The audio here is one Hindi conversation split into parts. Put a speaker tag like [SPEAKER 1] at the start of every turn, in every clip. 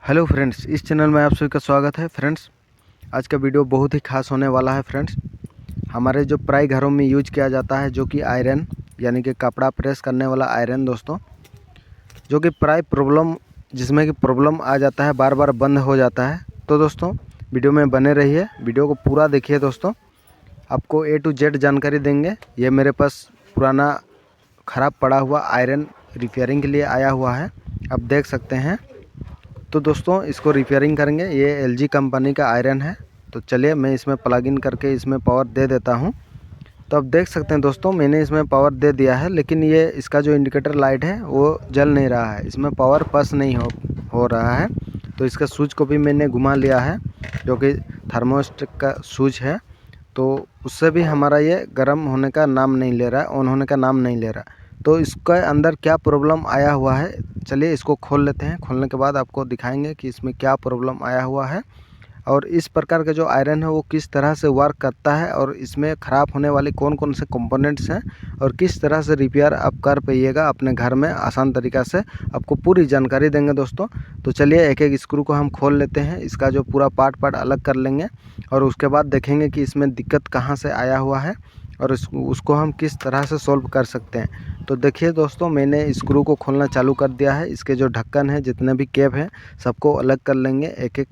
[SPEAKER 1] हेलो फ्रेंड्स, इस चैनल में आप सभी का स्वागत है। फ्रेंड्स, आज का वीडियो बहुत ही खास होने वाला है। फ्रेंड्स, हमारे जो प्राय घरों में यूज किया जाता है जो कि आयरन यानी कि कपड़ा प्रेस करने वाला आयरन दोस्तों, जो कि प्राय जिसमें कि प्रॉब्लम आ जाता है, बार बार बंद हो जाता है। तो दोस्तों वीडियो में बने रहिए, वीडियो को पूरा देखिए। दोस्तों आपको A to Z जानकारी देंगे। ये मेरे पास पुराना ख़राब पड़ा हुआ आयरन रिपेयरिंग के लिए आया हुआ है, आप देख सकते हैं। तो दोस्तों इसको रिपेयरिंग करेंगे। ये LG कंपनी का आयरन है। तो चलिए मैं इसमें प्लग इन करके इसमें पावर दे देता हूँ। तो आप देख सकते हैं दोस्तों, मैंने इसमें पावर दे दिया है, लेकिन ये इसका जो इंडिकेटर लाइट है वो जल नहीं रहा है, इसमें पावर पास नहीं हो रहा है। तो इसका स्विच को भी मैंने घुमा लिया है, जो कि थर्मोस्टेट का स्विच है। तो उससे भी हमारा ये गर्म होने का नाम नहीं ले रहा है, ऑन होने का नाम नहीं ले रहा। तो इसके अंदर क्या प्रॉब्लम आया हुआ है, चलिए इसको खोल लेते हैं। खोलने के बाद आपको दिखाएंगे कि इसमें क्या प्रॉब्लम आया हुआ है और इस प्रकार का जो आयरन है वो किस तरह से वर्क करता है और इसमें ख़राब होने वाले कौन कौन से कंपोनेंट्स हैं और किस तरह से रिपेयर आप कर पाइएगा अपने घर में आसान तरीक़ा से, आपको पूरी जानकारी देंगे दोस्तों। तो चलिए एक एक स्क्रू को हम खोल लेते हैं, इसका जो पूरा पार्ट अलग कर लेंगे और उसके बाद देखेंगे कि इसमें दिक्कत कहाँ से आया हुआ है और उसको हम किस तरह से सॉल्व कर सकते हैं। तो देखिए दोस्तों, मैंने स्क्रू को खोलना चालू कर दिया है। इसके जो ढक्कन है, जितने भी कैप हैं, सबको अलग कर लेंगे। एक एक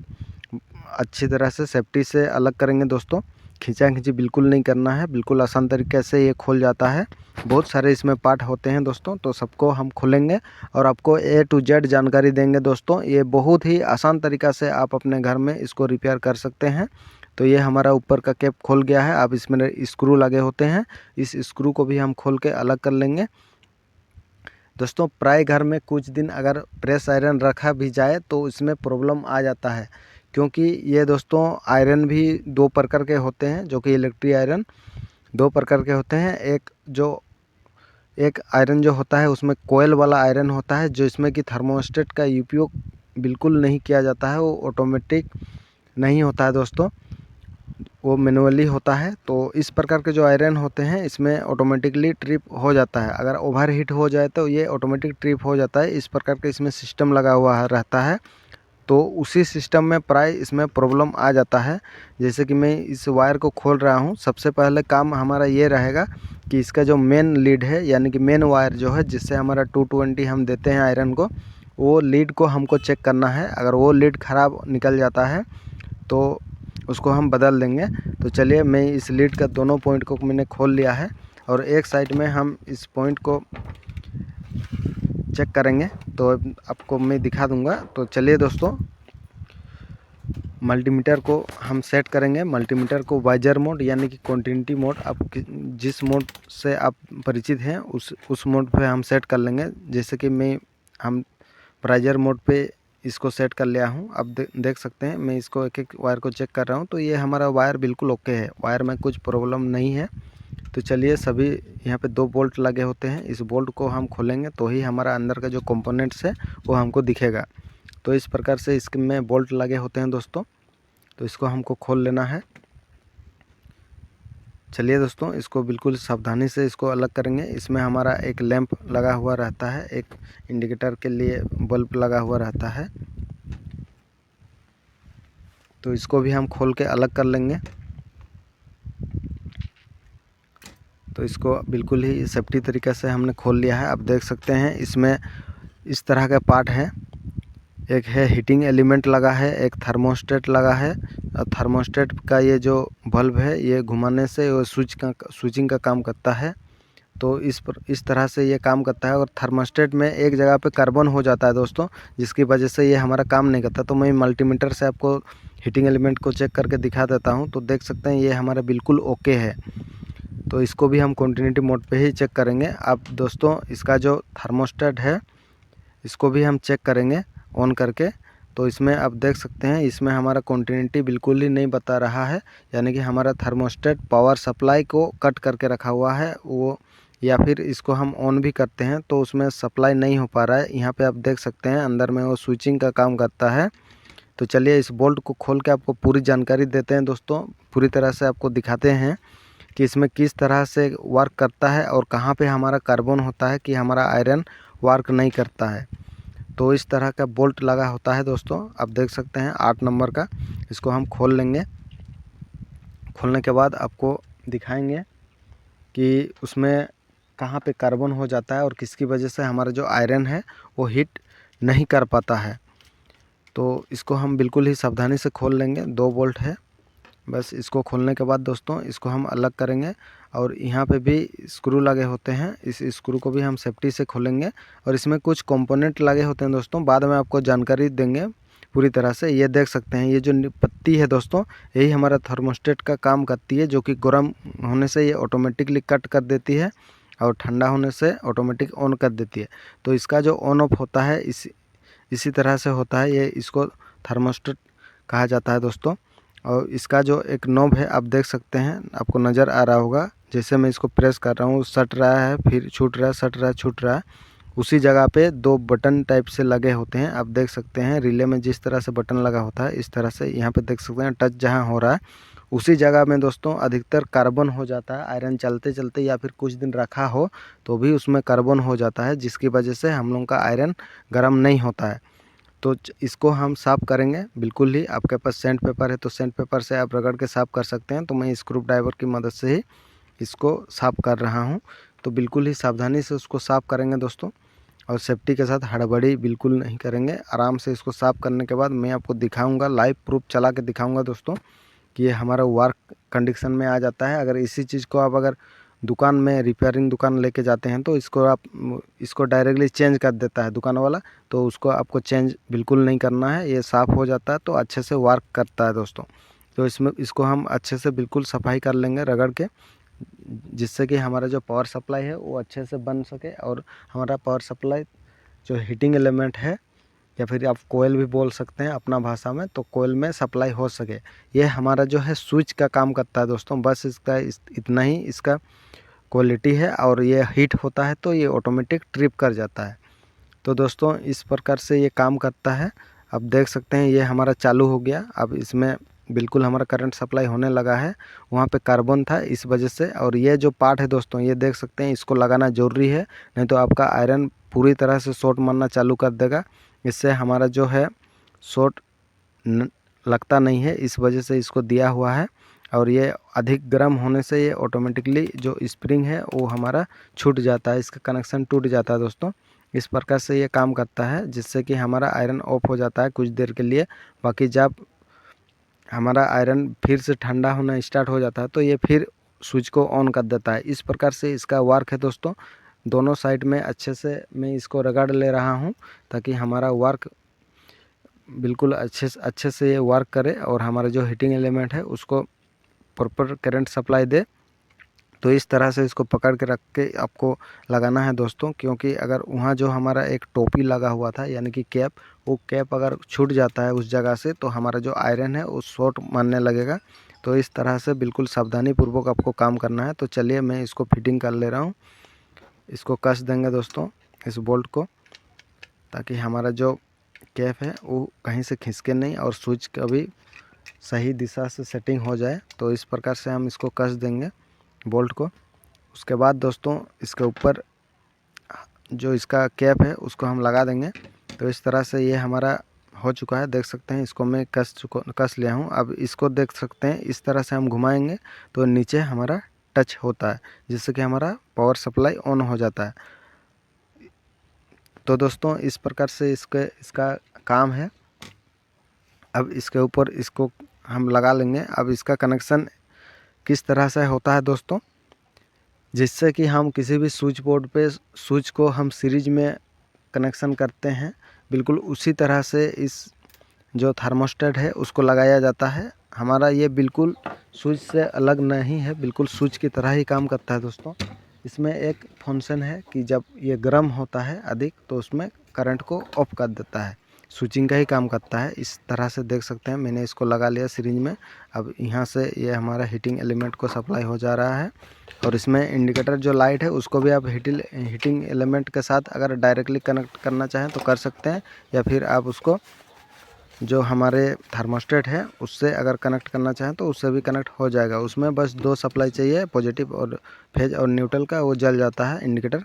[SPEAKER 1] अच्छी तरह से सेफ्टी से अलग करेंगे दोस्तों। खींचा खींची बिल्कुल नहीं करना है, बिल्कुल आसान तरीके से ये खोल जाता है। बहुत सारे इसमें पार्ट होते हैं दोस्तों, तो सबको हम खोलेंगे और आपको A to Z जानकारी देंगे दोस्तों। ये बहुत ही आसान तरीक़ा से आप अपने घर में इसको रिपेयर कर सकते हैं। तो ये हमारा ऊपर का कैप खोल गया है। अब इसमें स्क्रू लगे होते हैं, इस स्क्रू को भी हम खोल के अलग कर लेंगे दोस्तों। प्राय घर में कुछ दिन अगर प्रेस आयरन रखा भी जाए तो इसमें प्रॉब्लम आ जाता है, क्योंकि ये दोस्तों आयरन भी दो प्रकार के होते हैं, जो कि इलेक्ट्रिक आयरन दो प्रकार के होते हैं। एक आयरन जो होता है उसमें कोयल वाला आयरन होता है, जो इसमें कि थर्मोस्टेट का उपयोग बिल्कुल नहीं किया जाता है, वो ऑटोमेटिक नहीं होता है दोस्तों, वो मैनुअली होता है। तो इस प्रकार के जो आयरन होते हैं इसमें ऑटोमेटिकली ट्रिप हो जाता है। अगर ओवर हीट हो जाए तो ये ऑटोमेटिक ट्रिप हो जाता है। इस प्रकार के इसमें सिस्टम लगा हुआ रहता है। तो उसी सिस्टम में प्राय इसमें प्रॉब्लम आ जाता है। जैसे कि मैं इस वायर को खोल रहा हूँ, सबसे पहले काम हमारा ये रहेगा कि इसका जो मेन लीड है, यानी कि मेन वायर जो है जिससे हमारा 220 हम देते हैं आयरन को, वो लीड को हमको चेक करना है। अगर वो लीड ख़राब निकल जाता है तो उसको हम बदल देंगे। तो चलिए मैं इस लीड का दोनों पॉइंट को मैंने खोल लिया है और एक साइड में हम इस पॉइंट को चेक करेंगे, तो आपको मैं दिखा दूंगा। तो चलिए दोस्तों, मल्टीमीटर को हम सेट करेंगे। मल्टीमीटर को वाइजर मोड यानी कि कॉन्टिन्यूटी मोड, आप जिस मोड से आप परिचित हैं उस मोड पे हम सेट कर लेंगे। जैसे कि हम प्राइजर मोड पे इसको सेट कर लिया हूँ। आप देख सकते हैं, मैं इसको एक एक वायर को चेक कर रहा हूँ। तो ये हमारा वायर बिल्कुल ओके है, वायर में कुछ प्रॉब्लम नहीं है। तो चलिए, सभी यहाँ पे 2 बोल्ट लगे होते हैं, इस बोल्ट को हम खोलेंगे तो ही हमारा अंदर का जो कंपोनेंट्स है वो हमको दिखेगा। तो इस प्रकार से इसमें बोल्ट लगे होते हैं दोस्तों, तो इसको हमको खोल लेना है। चलिए दोस्तों, इसको बिल्कुल सावधानी से इसको अलग करेंगे। इसमें हमारा एक लैंप लगा हुआ रहता है, एक इंडिकेटर के लिए बल्ब लगा हुआ रहता है। तो इसको भी हम खोल के अलग कर लेंगे। तो इसको बिल्कुल ही सेफ्टी तरीके से हमने खोल लिया है। आप देख सकते हैं इसमें इस तरह का पार्ट है। एक है हीटिंग एलिमेंट लगा है, एक थर्मोस्टेट लगा है। और थर्मोस्टेट का ये जो बल्ब है, ये घुमाने से वो स्विचिंग का काम करता है। तो इस तरह से ये काम करता है। और थर्मोस्टेट में एक जगह पे कार्बन हो जाता है दोस्तों, जिसकी वजह से ये हमारा काम नहीं करता। तो मैं मल्टीमीटर से आपको हीटिंग एलिमेंट को चेक करके दिखा देता हूँ। तो देख सकते हैं ये हमारा बिल्कुल ओके है। तो इसको भी हम कंटिन्यूटी मोड पे ही चेक करेंगे। अब दोस्तों, इसका जो थर्मोस्टेट है इसको भी हम चेक करेंगे ऑन करके। तो इसमें आप देख सकते हैं, इसमें हमारा कंटिन्यूटी बिल्कुल ही नहीं बता रहा है, यानी कि हमारा थर्मोस्टेट पावर सप्लाई को कट करके रखा हुआ है वो, या फिर इसको हम ऑन भी करते हैं तो उसमें सप्लाई नहीं हो पा रहा है। यहाँ पे आप देख सकते हैं अंदर में वो स्विचिंग का काम करता है। तो चलिए इस बोल्ट को खोल के आपको पूरी जानकारी देते हैं दोस्तों, पूरी तरह से आपको दिखाते हैं कि इसमें किस तरह से वर्क करता है और कहाँ पे हमारा कार्बन होता है कि हमारा आयरन वर्क नहीं करता है। तो इस तरह का बोल्ट लगा होता है दोस्तों, आप देख सकते हैं 8 नंबर का। इसको हम खोल लेंगे। खोलने के बाद आपको दिखाएंगे कि उसमें कहाँ पे कार्बन हो जाता है और किसकी वजह से हमारा जो आयरन है वो हीट नहीं कर पाता है। तो इसको हम बिल्कुल ही सावधानी से खोल लेंगे। 2 बोल्ट है बस। इसको खोलने के बाद दोस्तों इसको हम अलग करेंगे और यहाँ पे भी स्क्रू लगे होते हैं, इस स्क्रू को भी हम सेफ्टी से खोलेंगे। और इसमें कुछ कंपोनेंट लगे होते हैं दोस्तों, बाद में आपको जानकारी देंगे पूरी तरह से। ये देख सकते हैं, ये जो पत्ती है दोस्तों, यही हमारा थर्मोस्टेट का काम करती है, जो कि गर्म होने से ये ऑटोमेटिकली कट कर देती है और ठंडा होने से ऑटोमेटिक ऑन कर देती है। तो इसका जो ऑन ऑफ होता है इसी तरह से होता है। ये इसको थर्मोस्टेट कहा जाता है दोस्तों। और इसका जो एक नॉब है आप देख सकते हैं, आपको नज़र आ रहा होगा। जैसे मैं इसको प्रेस कर रहा हूँ, सट रहा है, फिर छूट रहा है, सट रहा है, छूट रहा है। उसी जगह पे 2 बटन टाइप से लगे होते हैं, आप देख सकते हैं। रिले में जिस तरह से बटन लगा होता है इस तरह से यहाँ पे देख सकते हैं। टच जहाँ हो रहा है उसी जगह में दोस्तों अधिकतर कार्बन हो जाता है। आयरन चलते चलते या फिर कुछ दिन रखा हो तो भी उसमें कार्बन हो जाता है, जिसकी वजह से हम लोग का आयरन गर्म नहीं होता है। तो इसको हम साफ़ करेंगे बिल्कुल ही। आपके पास सैंड पेपर है तो सैंड पेपर से आप रगड़ के साफ़ कर सकते हैं। तो मैं स्क्रू ड्राइवर की मदद से ही इसको साफ़ कर रहा हूँ। तो बिल्कुल ही सावधानी से उसको साफ़ करेंगे दोस्तों, और सेफ्टी के साथ हड़बड़ी बिल्कुल नहीं करेंगे। आराम से इसको साफ़ करने के बाद मैं आपको दिखाऊंगा, लाइव प्रूफ चला के दिखाऊंगा दोस्तों कि ये हमारा वर्क कंडीशन में आ जाता है। अगर इसी चीज़ को आप अगर दुकान में रिपेयरिंग दुकान लेके जाते हैं तो इसको डायरेक्टली चेंज कर देता है दुकान वाला। तो उसको आपको चेंज बिल्कुल नहीं करना है, ये साफ़ हो जाता है तो अच्छे से वर्क करता है दोस्तों। तो इसको हम अच्छे से बिल्कुल सफाई कर लेंगे रगड़ के, जिससे कि हमारा जो पावर सप्लाई है वो अच्छे से बन सके। और हमारा पावर सप्लाई जो हीटिंग एलिमेंट है, या फिर आप कोयल भी बोल सकते हैं अपना भाषा में, तो कोयल में सप्लाई हो सके, ये हमारा जो है स्विच का काम करता है दोस्तों। बस इसका इतना ही इसका क्वालिटी है। और ये हीट होता है तो ये ऑटोमेटिक ट्रिप कर जाता है। तो दोस्तों इस प्रकार से ये काम करता है। आप देख सकते हैं ये हमारा चालू हो गया। अब इसमें बिल्कुल हमारा करंट सप्लाई होने लगा है। वहाँ पे कार्बन था इस वजह से। और ये जो पार्ट है दोस्तों, ये देख सकते हैं, इसको लगाना ज़रूरी है, नहीं तो आपका आयरन पूरी तरह से शॉर्ट मारना चालू कर देगा। इससे हमारा जो है शॉर्ट लगता नहीं है, इस वजह से इसको दिया हुआ है। और ये अधिक गर्म होने से ये ऑटोमेटिकली जो स्प्रिंग है वो हमारा छूट जाता है, इसका कनेक्शन टूट जाता है दोस्तों। इस प्रकार से ये काम करता है, जिससे कि हमारा आयरन ऑफ हो जाता है कुछ देर के लिए। बाकी जब हमारा आयरन फिर से ठंडा होना स्टार्ट हो जाता है तो ये फिर स्विच को ऑन कर देता है। इस प्रकार से इसका वर्क है दोस्तों। दोनों साइड में अच्छे से मैं इसको रगड़ ले रहा हूँ ताकि हमारा वर्क बिल्कुल अच्छे से ये वर्क करे और हमारा जो हीटिंग एलिमेंट है उसको प्रॉपर करंट सप्लाई दे। तो इस तरह से इसको पकड़ के रख के आपको लगाना है दोस्तों, क्योंकि अगर वहाँ जो हमारा एक टोपी लगा हुआ था यानी कि कैप, वो कैप अगर छूट जाता है उस जगह से तो हमारा जो आयरन है वो शॉर्ट मारने लगेगा। तो इस तरह से बिल्कुल सावधानी पूर्वक आपको काम करना है। तो चलिए मैं इसको फिटिंग कर ले रहा हूँ। इसको कस देंगे दोस्तों इस बोल्ट को, ताकि हमारा जो कैप है वो कहीं से खिसके नहीं और स्विच का भी सही दिशा से सेटिंग हो जाए। तो इस प्रकार से हम इसको कस देंगे बोल्ट को। उसके बाद दोस्तों इसके ऊपर जो इसका कैप है उसको हम लगा देंगे। तो इस तरह से ये हमारा हो चुका है, देख सकते हैं। इसको मैं कस लिया हूँ। अब इसको देख सकते हैं, इस तरह से हम घुमाएंगे तो नीचे हमारा टच होता है, जिससे कि हमारा पावर सप्लाई ऑन हो जाता है। तो दोस्तों इस प्रकार से इसका काम है। अब इसके ऊपर इसको हम लगा लेंगे। अब इसका कनेक्शन किस तरह से होता है दोस्तों, जिससे कि हम किसी भी स्विच बोर्ड पे स्विच को हम सीरीज में कनेक्शन करते हैं, बिल्कुल उसी तरह से इस जो थर्मोस्टेट है उसको लगाया जाता है। हमारा ये बिल्कुल स्विच से अलग नहीं है, बिल्कुल स्विच की तरह ही काम करता है दोस्तों। इसमें एक फंक्शन है कि जब ये गर्म होता है अधिक तो उसमें करंट को ऑफ कर देता है, स्विचिंग का ही काम करता है। इस तरह से देख सकते हैं मैंने इसको लगा लिया सीरीज में। अब यहाँ से ये हमारा हीटिंग एलिमेंट को सप्लाई हो जा रहा है। और इसमें इंडिकेटर जो लाइट है उसको भी आप हीटिंग एलिमेंट के साथ अगर डायरेक्टली कनेक्ट करना चाहें तो कर सकते हैं, या फिर आप उसको जो हमारे थर्मोस्टेट है उससे अगर कनेक्ट करना चाहें तो उससे भी कनेक्ट हो जाएगा। उसमें बस 2 सप्लाई चाहिए, पॉजिटिव और फेज और न्यूट्रल का, वो जल जाता है इंडिकेटर।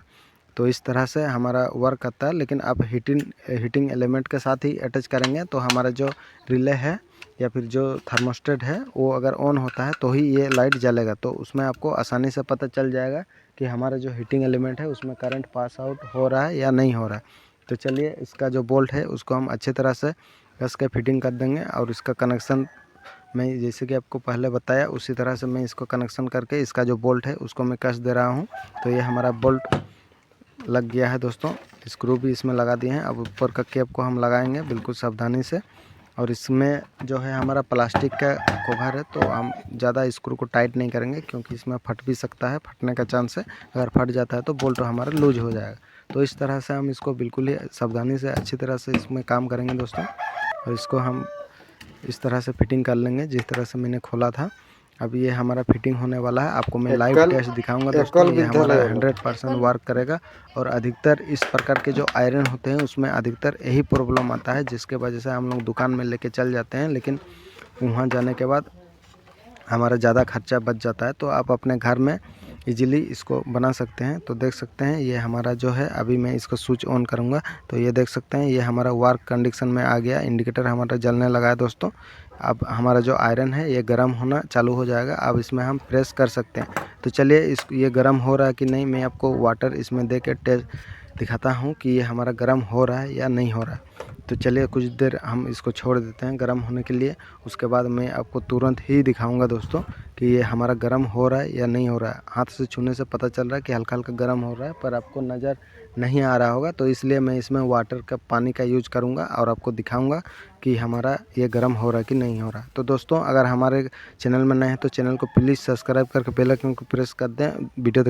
[SPEAKER 1] तो इस तरह से हमारा वर्क करता है। लेकिन आप हीटिंग एलिमेंट के साथ ही अटैच करेंगे तो हमारा जो रिले है या फिर जो थर्मोस्टेट है वो अगर ऑन होता है तो ही ये लाइट जलेगा। तो उसमें आपको आसानी से पता चल जाएगा कि हमारा जो हीटिंग एलिमेंट है उसमें करंट पास आउट हो रहा है या नहीं हो रहा है। तो चलिए इसका जो बोल्ट है उसको हम अच्छी तरह से कस के फिटिंग कर देंगे। और इसका कनेक्शन मैं जैसे कि आपको पहले बताया उसी तरह से मैं इसको कनेक्शन करके इसका जो बोल्ट है उसको मैं कस दे रहा हूँ। तो ये हमारा बोल्ट लग गया है दोस्तों। स्क्रू भी इसमें लगा दिए हैं। अब ऊपर का कैप को हम लगाएंगे बिल्कुल सावधानी से। और इसमें जो है हमारा प्लास्टिक का कवर है, तो हम ज़्यादा स्क्रू को टाइट नहीं करेंगे क्योंकि इसमें फट भी सकता है, फटने का चांस है। अगर फट जाता है तो बोल्ट हमारा लूज हो जाएगा। तो इस तरह से हम इसको बिल्कुल ही सावधानी से अच्छी तरह से इसमें काम करेंगे दोस्तों। और इसको हम इस तरह से फिटिंग कर लेंगे जिस तरह से मैंने खोला था। अब ये हमारा फिटिंग होने वाला है, आपको मैं लाइव टेस्ट दिखाऊंगा दोस्तों। ये हमारा 100% वर्क करेगा। और अधिकतर इस प्रकार के जो आयरन होते हैं उसमें अधिकतर यही प्रॉब्लम आता है, जिसके वजह से हम लोग दुकान में लेके चल जाते हैं, लेकिन वहाँ जाने के बाद हमारा ज़्यादा खर्चा बच जाता है। तो आप अपने घर में इजीली इसको बना सकते हैं। तो देख सकते हैं ये हमारा जो है, अभी मैं इसको स्विच ऑन करूँगा तो ये देख सकते हैं ये हमारा वर्क कंडीशन में आ गया। इंडिकेटर हमारा जलने लगा है दोस्तों। अब हमारा जो आयरन है ये गर्म होना चालू हो जाएगा। अब इसमें हम प्रेस कर सकते हैं। तो चलिए ये गर्म हो रहा है कि नहीं मैं आपको वाटर इसमें दे के टेस्ट दिखाता हूँ कि ये हमारा गर्म हो रहा है या नहीं हो रहा है। तो चलिए कुछ देर हम इसको छोड़ देते हैं गर्म होने के लिए। उसके बाद मैं आपको तुरंत ही दिखाऊंगा दोस्तों कि ये हमारा गर्म हो रहा है या नहीं हो रहा है। हाथ से छूने से पता चल रहा है कि हल्का हल्का गर्म हो रहा है, पर आपको नज़र नहीं आ रहा होगा। तो इसलिए मैं इसमें वाटर का पानी का यूज करूँगा और आपको दिखाऊँगा कि हमारा ये गर्म हो रहा है कि नहीं हो रहा है। तो दोस्तों अगर हमारे चैनल में नए हैं तो चैनल को प्लीज़ सब्सक्राइब करके बेल आइकन को प्रेस कर दें। वीडियो